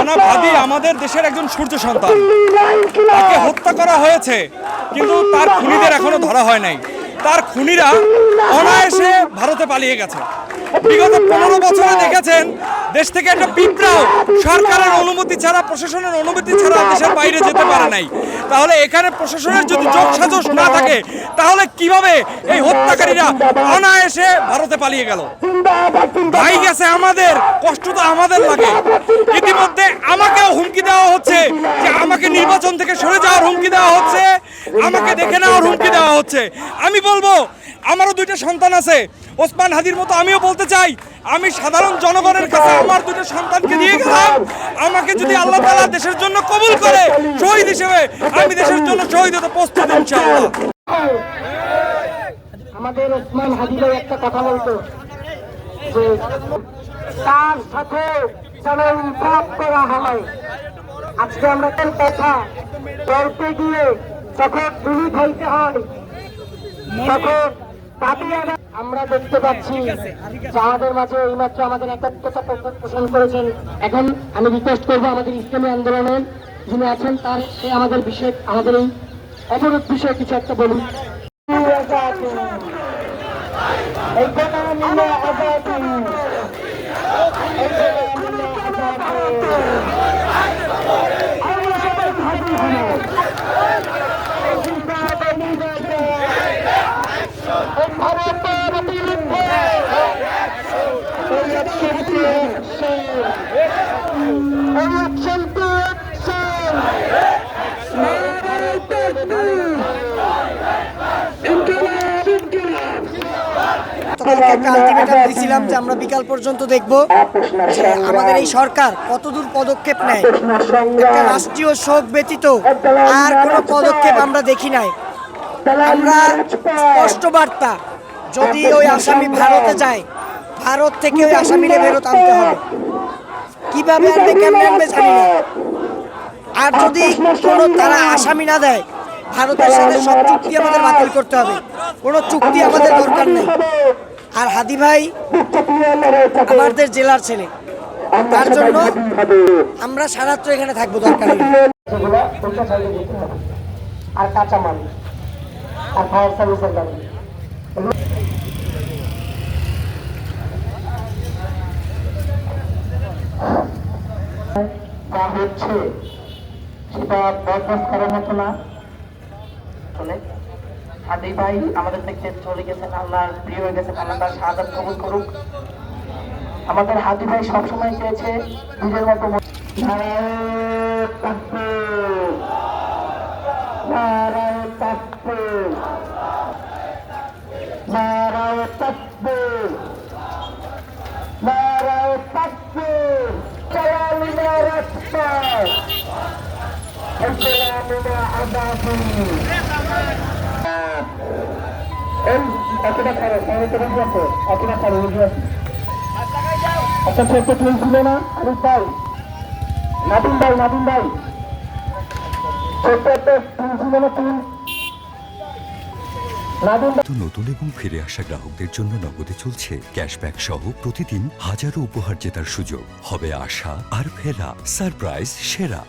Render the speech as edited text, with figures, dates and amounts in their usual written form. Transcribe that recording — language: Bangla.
জনাব হাদি আমাদের দেশের একজন সূর্য সন্তান। তাকে হত্যা করা হয়েছে, কিন্তু তার খুনিদের এখনো ধরা হয় নাই। তার খুনিরা অনায়াসে ভারতে পালিয়ে গেছে। বিগত 15 বছরে দেখেছেন দেশ থেকে একটা পিঁপড়াও সরকারের অনুমতি ছাড়া, প্রশাসনের অনুমতি ছাড়া দেশের বাইরে যেতে পারে নাই। তাহলে এখানে প্রশাসনের যদি যোগসাজশ না থাকে, তাহলে কিভাবে এই হত্যাকারীরা অনায়াসে ভারতে পালিয়ে গেল? ভাই গেছে আমাদের, কষ্ট তো আমাদের লাগে। ইতিমধ্যে আমাকেও হুমকি দেওয়া হচ্ছে যে আমাকে নির্বাচন থেকে সরে যাওয়ার হুমকি দেওয়া হচ্ছে, আমাকে দেখে নেওয়ার হুমকি দেওয়া হচ্ছে। আমি বলবো, আমারও 2টা সন্তান আছে। ওসমান হাদির মতো আমিও বলতে চাই, আমি সাধারণ জনগণের কাছে আমার 2টা সন্তানকে দিয়ে গেলাম। আমাকে যদি আল্লাহ তাআলা দেশের জন্য কবুল করে শহীদ হিসেবে, আমি দেশের জন্য শহীদ হতে প্রস্তুত ইনশাআল্লাহ। আমাদের ওসমান হাদি ভাই একটা কথা বলতো যে তার সাথে যেন ইনসাফ করা হয়। আজকে আমরা তার কথা বলতে গিয়ে যখন গুলি খাইতে হয়, তখন আমরা দেখতে পাচ্ছি যে আমাদের মাঝে এইমাত্র আমাদের একাত্মতা পোষণ করেছেন। এখন আমি রিকোয়েস্ট করবো আমাদের ইসলামী আন্দোলনের যিনি আছেন তার সে আমাদের বিষয়, আমাদের এই অবরোধ বিষয়ে কিছু একটা বলুন। একটা আলটিমেটাম দিয়েছিলাম যে আমরা বিকাল পর্যন্ত দেখব যে আমাদের এই সরকার কতদূর পদক্ষেপ নেয়। একটা রাষ্ট্রীয় শোক ব্যতীত আর কোনো পদক্ষেপ আমরা দেখি নাই। আমরা স্পষ্ট বার্তা, যদি ওই আসামি ভারতে যায়, ভারত থেকে ওই আসামিরে ফেরত আনতে হবে। কিভাবে আনবে, কেমনে আনবে জানি না। আর যদি কোনো তারা আসামি না দেয়, ভারতের সাথে সব চুক্তি আমাদের বাতিল করতে হবে। কোনো চুক্তি আমাদের দরকার নেই। আর হাদি ভাই আমাদের জেলার ছেলে, তার জন্য আমরা সারাত্র এখানে থাকবো দরকার হলে। আর কাঁচামাল আর ফায়ার সার্ভিসের গাড়ি যা হচ্ছে সেটা বরদাস্ত করার মতো না। হাদি ভাই আমাদের থেকে চলে গেছেন, আল্লাহর প্রিয় হয়ে গেছেন, আল্লাহ তার শাহাদাত কবুল করুক। আমাদের হাদি ভাই সবসময় চেয়েছে নিজের মতো নতুন এবং ফিরে আসা গ্রাহকদের জন্য নগদে চলছে ক্যাশব্যাক সহ প্রতিদিন হাজারো উপহার জেতার সুযোগ। হবে আশা আর ফেরা, সারপ্রাইজ সেরা।